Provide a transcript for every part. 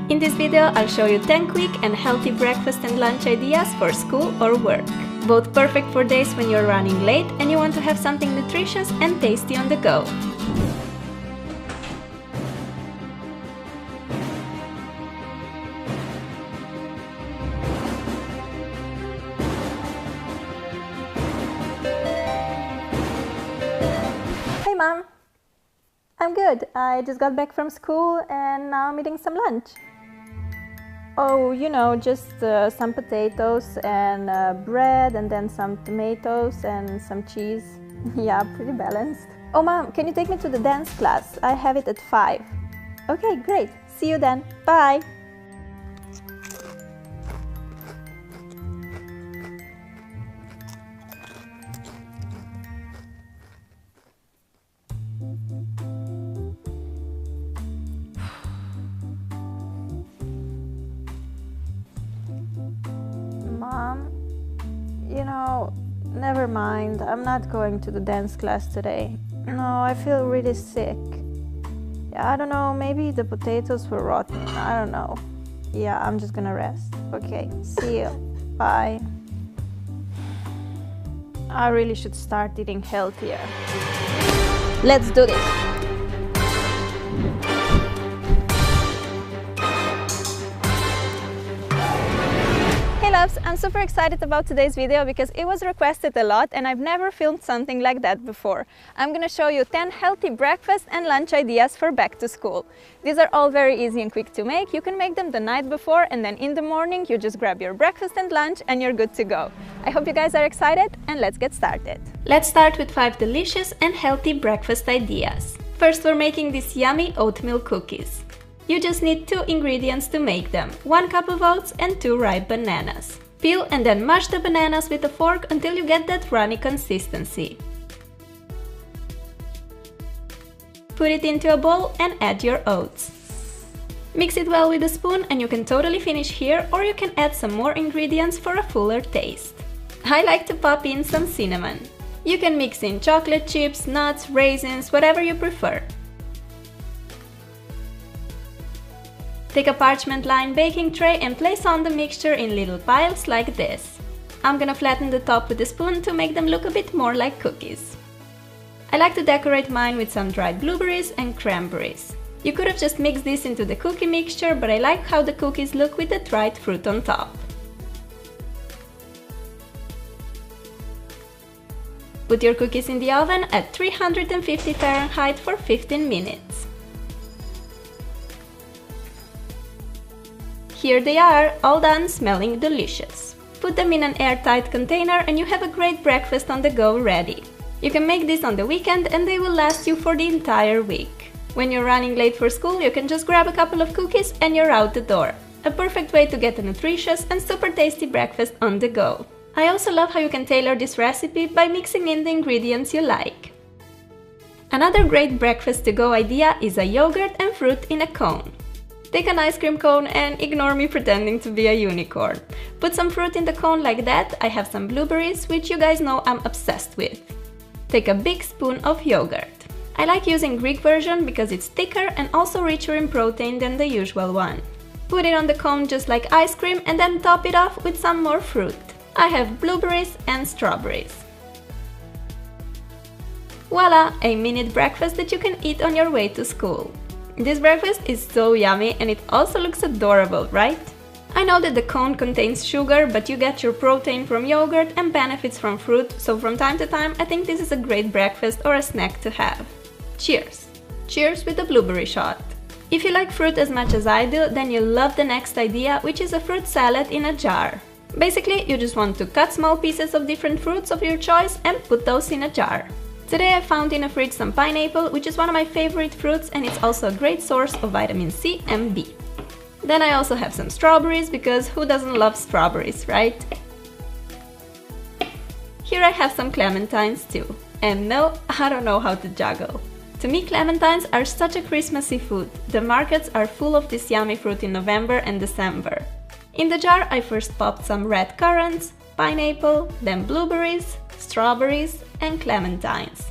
In this video, I'll show you 10 quick and healthy breakfast and lunch ideas for school or work. Both perfect for days when you're running late and you want to have something nutritious and tasty on the go. Hey Mom! I'm good. I just got back from school and now I'm eating some lunch. Oh, you know, just some potatoes and bread and then some tomatoes and some cheese. Yeah, pretty balanced. Oh Mom, can you take me to the dance class? I have it at 5. Okay, great. See you then. Bye! Mom, you know, never mind. I'm not going to the dance class today. No, I feel really sick. Yeah, I don't know, maybe the potatoes were rotten. I don't know. Yeah, I'm just gonna rest. Okay, see you. Bye. I really should start eating healthier. Let's do this. Hey loves, I'm super excited about today's video because it was requested a lot and I've never filmed something like that before. I'm gonna show you 10 healthy breakfast and lunch ideas for back to school. These are all very easy and quick to make. You can make them the night before and then in the morning you just grab your breakfast and lunch and you're good to go. I hope you guys are excited and let's get started. Let's start with 5 delicious and healthy breakfast ideas. First, we're making these yummy oatmeal cookies. You just need 2 ingredients to make them, 1 cup of oats and 2 ripe bananas. Peel and then mash the bananas with a fork until you get that runny consistency. Put it into a bowl and add your oats. Mix it well with a spoon and you can totally finish here, or you can add some more ingredients for a fuller taste. I like to pop in some cinnamon. You can mix in chocolate chips, nuts, raisins, whatever you prefer. Take a parchment-lined baking tray and place on the mixture in little piles like this. I'm gonna flatten the top with a spoon to make them look a bit more like cookies. I like to decorate mine with some dried blueberries and cranberries. You could have just mixed this into the cookie mixture, but I like how the cookies look with the dried fruit on top. Put your cookies in the oven at 350 Fahrenheit for 15 minutes. Here they are, all done, smelling delicious. Put them in an airtight container and you have a great breakfast on the go ready. You can make this on the weekend and they will last you for the entire week. When you're running late for school, you can just grab a couple of cookies and you're out the door. A perfect way to get a nutritious and super tasty breakfast on the go. I also love how you can tailor this recipe by mixing in the ingredients you like. Another great breakfast to go idea is a yogurt and fruit in a cone. Take an ice cream cone and ignore me pretending to be a unicorn. Put some fruit in the cone like that. I have some blueberries, which you guys know I'm obsessed with. Take a big spoon of yogurt. I like using Greek version because it's thicker and also richer in protein than the usual one. Put it on the cone just like ice cream and then top it off with some more fruit. I have blueberries and strawberries. Voila! A minute breakfast that you can eat on your way to school. This breakfast is so yummy and it also looks adorable, right? I know that the cone contains sugar, but you get your protein from yogurt and benefits from fruit, so from time to time I think this is a great breakfast or a snack to have. Cheers! Cheers with a blueberry shot! If you like fruit as much as I do, then you'll love the next idea, which is a fruit salad in a jar. Basically, you just want to cut small pieces of different fruits of your choice and put those in a jar. Today I found in a fridge some pineapple, which is one of my favorite fruits and it's also a great source of vitamin C and B. Then I also have some strawberries, because who doesn't love strawberries, right? Here I have some clementines too. And no, I don't know how to juggle. To me, clementines are such a Christmassy food. The markets are full of this yummy fruit in November and December. In the jar I first popped some red currants, pineapple, then blueberries, strawberries and clementines.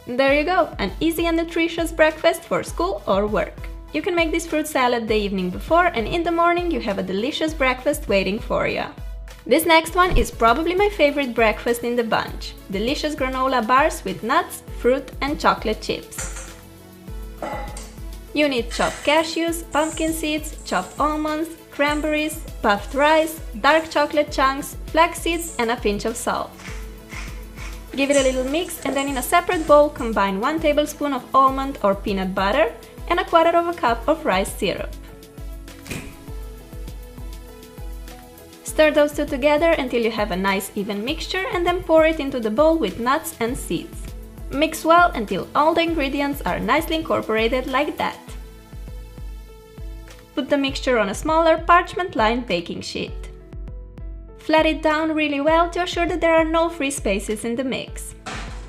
There you go, an easy and nutritious breakfast for school or work. You can make this fruit salad the evening before, and in the morning you have a delicious breakfast waiting for you. This next one is probably my favorite breakfast in the bunch. Delicious granola bars with nuts, fruit and chocolate chips. You need chopped cashews, pumpkin seeds, chopped almonds, cranberries, puffed rice, dark chocolate chunks, flax seeds and a pinch of salt. Give it a little mix and then in a separate bowl combine 1 tablespoon of almond or peanut butter and 1/4 cup of rice syrup. Stir those two together until you have a nice even mixture and then pour it into the bowl with nuts and seeds. Mix well until all the ingredients are nicely incorporated like that. Put the mixture on a smaller parchment-lined baking sheet. Flat it down really well to assure that there are no free spaces in the mix.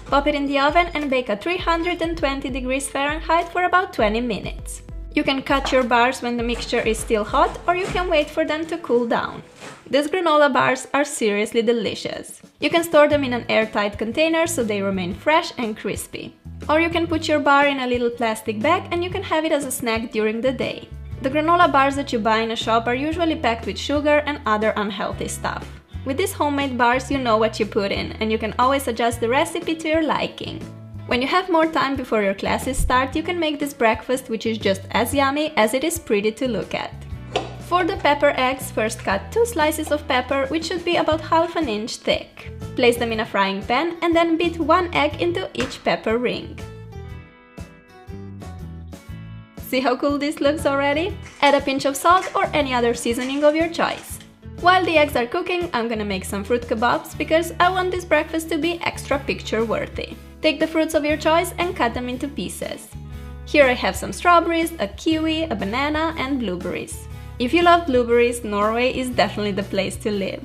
Pop it in the oven and bake at 320 degrees Fahrenheit for about 20 minutes. You can cut your bars when the mixture is still hot, or you can wait for them to cool down. These granola bars are seriously delicious. You can store them in an airtight container so they remain fresh and crispy. Or you can put your bar in a little plastic bag and you can have it as a snack during the day. The granola bars that you buy in a shop are usually packed with sugar and other unhealthy stuff. With these homemade bars, you know what you put in, and you can always adjust the recipe to your liking. When you have more time before your classes start, you can make this breakfast, which is just as yummy as it is pretty to look at. For the pepper eggs, first cut 2 slices of pepper, which should be about 1/2 inch thick. Place them in a frying pan and then beat 1 egg into each pepper ring. See how cool this looks already? Add a pinch of salt or any other seasoning of your choice. While the eggs are cooking, I'm gonna make some fruit kebabs because I want this breakfast to be extra picture-worthy. Take the fruits of your choice and cut them into pieces. Here I have some strawberries, a kiwi, a banana and blueberries. If you love blueberries, Norway is definitely the place to live.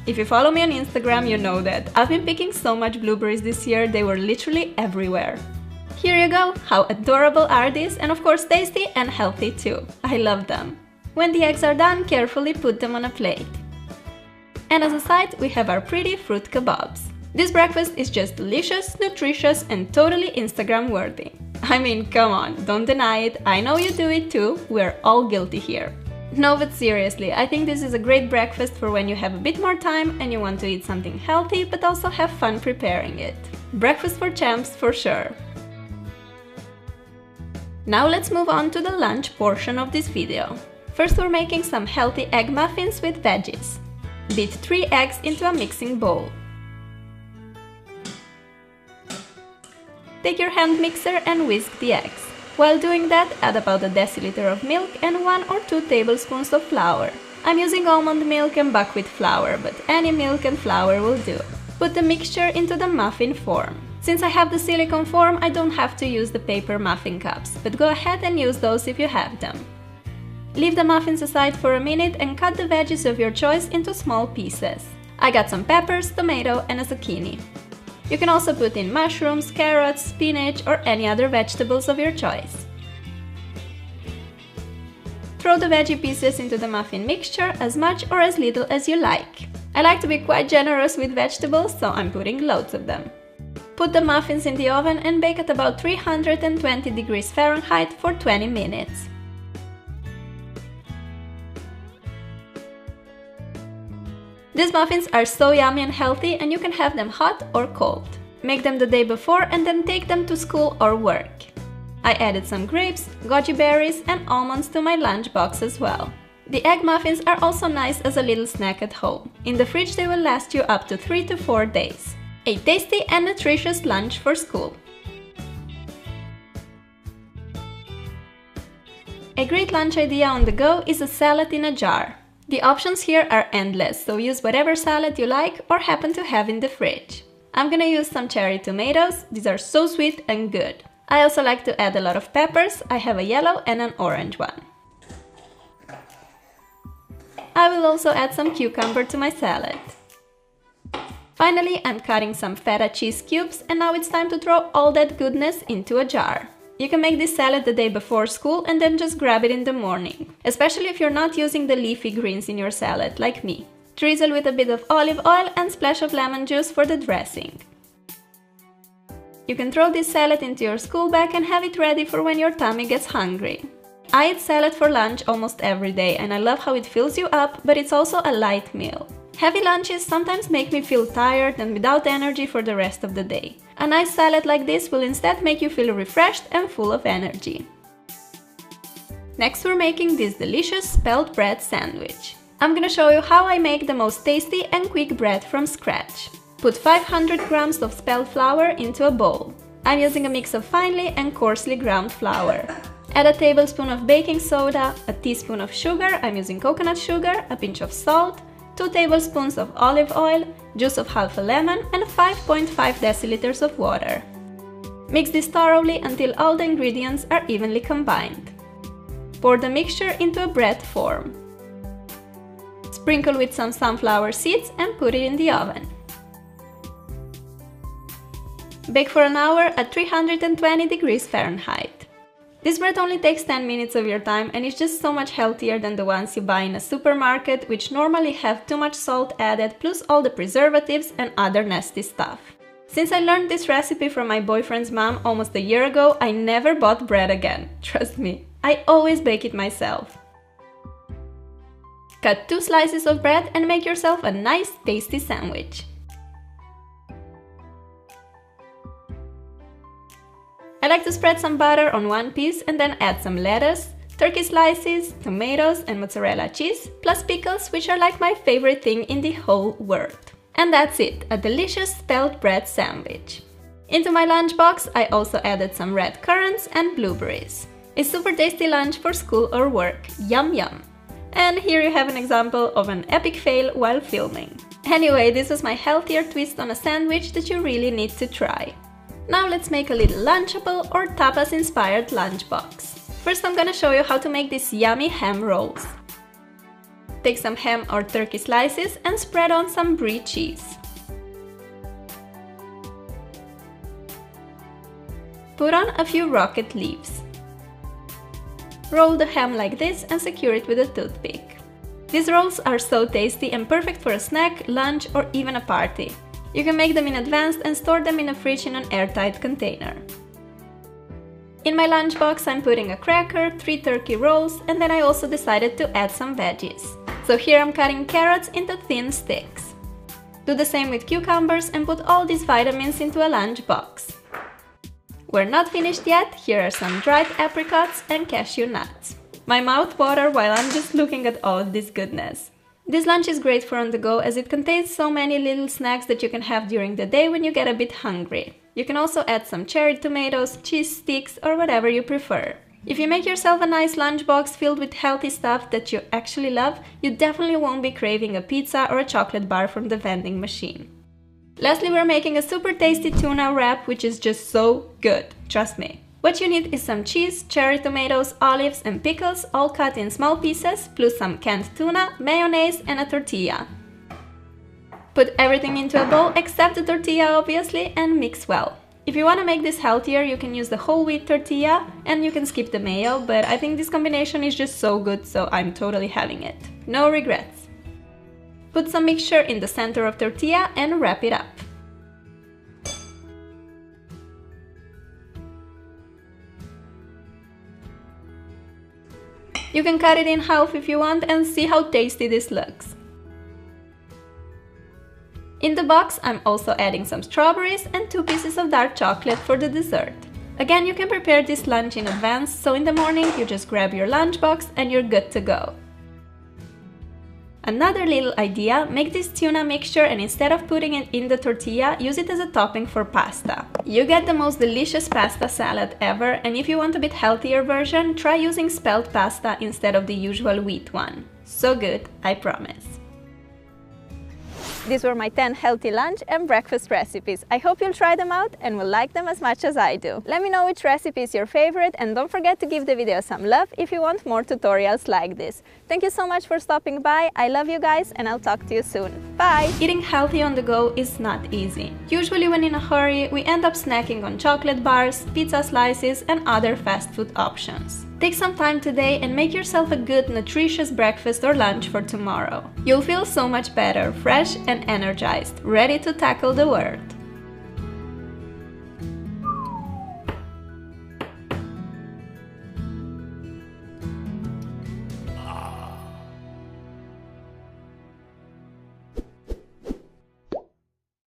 If you follow me on Instagram, you know that I've been picking so much blueberries this year, they were literally everywhere. Here you go! How adorable are these, and of course tasty and healthy too. I love them. When the eggs are done, carefully put them on a plate. And as a side, we have our pretty fruit kebabs. This breakfast is just delicious, nutritious and totally Instagram worthy. I mean, come on, don't deny it, I know you do it too, we're all guilty here. No, but seriously, I think this is a great breakfast for when you have a bit more time and you want to eat something healthy but also have fun preparing it. Breakfast for champs for sure. Now let's move on to the lunch portion of this video. First we're making some healthy egg muffins with veggies. Beat 3 eggs into a mixing bowl. Take your hand mixer and whisk the eggs. While doing that, add about a deciliter of milk and 1 or 2 tablespoons of flour. I'm using almond milk and buckwheat flour, but any milk and flour will do. Put the mixture into the muffin form. Since I have the silicone form, I don't have to use the paper muffin cups, but go ahead and use those if you have them. Leave the muffins aside for a minute and cut the veggies of your choice into small pieces. I got some peppers, tomato and a zucchini. You can also put in mushrooms, carrots, spinach or any other vegetables of your choice. Throw the veggie pieces into the muffin mixture as much or as little as you like. I like to be quite generous with vegetables, so I'm putting loads of them. Put the muffins in the oven and bake at about 320 degrees Fahrenheit for 20 minutes. These muffins are so yummy and healthy, and you can have them hot or cold. Make them the day before and then take them to school or work. I added some grapes, goji berries and almonds to my lunch box as well. The egg muffins are also nice as a little snack at home. In the fridge they will last you up to 3 to 4 days. A tasty and nutritious lunch for school. A great lunch idea on the go is a salad in a jar. The options here are endless, so use whatever salad you like or happen to have in the fridge. I'm gonna use some cherry tomatoes, these are so sweet and good. I also like to add a lot of peppers, I have a yellow and an orange one. I will also add some cucumber to my salad. Finally, I'm cutting some feta cheese cubes and now it's time to throw all that goodness into a jar. You can make this salad the day before school and then just grab it in the morning, especially if you're not using the leafy greens in your salad, like me. Drizzle with a bit of olive oil and splash of lemon juice for the dressing. You can throw this salad into your school bag and have it ready for when your tummy gets hungry. I eat salad for lunch almost every day and I love how it fills you up, but it's also a light meal. Heavy lunches sometimes make me feel tired and without energy for the rest of the day. A nice salad like this will instead make you feel refreshed and full of energy. Next we're making this delicious spelt bread sandwich. I'm gonna show you how I make the most tasty and quick bread from scratch. Put 500 grams of spelt flour into a bowl. I'm using a mix of finely and coarsely ground flour. Add a tablespoon of baking soda, a teaspoon of sugar, I'm using coconut sugar, a pinch of salt, 2 tablespoons of olive oil, juice of half a lemon, and 5.5 deciliters of water. Mix this thoroughly until all the ingredients are evenly combined. Pour the mixture into a bread form. Sprinkle with some sunflower seeds and put it in the oven. Bake for an hour at 320 degrees Fahrenheit. This bread only takes 10 minutes of your time and is just so much healthier than the ones you buy in a supermarket, which normally have too much salt added plus all the preservatives and other nasty stuff. Since I learned this recipe from my boyfriend's mom almost a year ago, I never bought bread again. Trust me, I always bake it myself. Cut 2 slices of bread and make yourself a nice tasty sandwich. I like to spread some butter on one piece and then add some lettuce, turkey slices, tomatoes and mozzarella cheese, plus pickles, which are like my favorite thing in the whole world. And that's it, a delicious spelt bread sandwich. Into my lunchbox I also added some red currants and blueberries. A super tasty lunch for school or work, yum yum! And here you have an example of an epic fail while filming. Anyway, this was my healthier twist on a sandwich that you really need to try. Now let's make a little lunchable or tapas-inspired lunchbox. First I'm gonna show you how to make these yummy ham rolls. Take some ham or turkey slices and spread on some brie cheese. Put on a few rocket leaves. Roll the ham like this and secure it with a toothpick. These rolls are so tasty and perfect for a snack, lunch or even a party. You can make them in advance and store them in a fridge in an airtight container. In my lunchbox I'm putting a cracker, 3 turkey rolls, and then I also decided to add some veggies. So here I'm cutting carrots into thin sticks. Do the same with cucumbers and put all these vitamins into a lunchbox. We're not finished yet, here are some dried apricots and cashew nuts. My mouth waters while I'm just looking at all of this goodness. This lunch is great for on the go as it contains so many little snacks that you can have during the day when you get a bit hungry. You can also add some cherry tomatoes, cheese sticks or whatever you prefer. If you make yourself a nice lunchbox filled with healthy stuff that you actually love, you definitely won't be craving a pizza or a chocolate bar from the vending machine. Lastly, we're making a super tasty tuna wrap which is just so good, trust me. What you need is some cheese, cherry tomatoes, olives and pickles all cut in small pieces, plus some canned tuna, mayonnaise and a tortilla. Put everything into a bowl except the tortilla obviously and mix well. If you want to make this healthier you can use the whole wheat tortilla and you can skip the mayo, but I think this combination is just so good so I'm totally having it. No regrets. Put some mixture in the center of tortilla and wrap it up. You can cut it in half if you want and see how tasty this looks. In the box I'm also adding some strawberries and 2 pieces of dark chocolate for the dessert. Again, you can prepare this lunch in advance, so in the morning you just grab your lunchbox and you're good to go. Another little idea, make this tuna mixture and instead of putting it in the tortilla, use it as a topping for pasta. You get the most delicious pasta salad ever, and if you want a bit healthier version, try using spelt pasta instead of the usual wheat one. So good, I promise. These were my 10 healthy lunch and breakfast recipes. I hope you'll try them out and will like them as much as I do. Let me know which recipe is your favorite and don't forget to give the video some love if you want more tutorials like this. Thank you so much for stopping by. I love you guys and I'll talk to you soon. Bye! Eating healthy on the go is not easy. Usually when in a hurry, we end up snacking on chocolate bars, pizza slices and other fast food options. Take some time today and make yourself a good, nutritious breakfast or lunch for tomorrow. You'll feel so much better, fresh and energized, ready to tackle the world.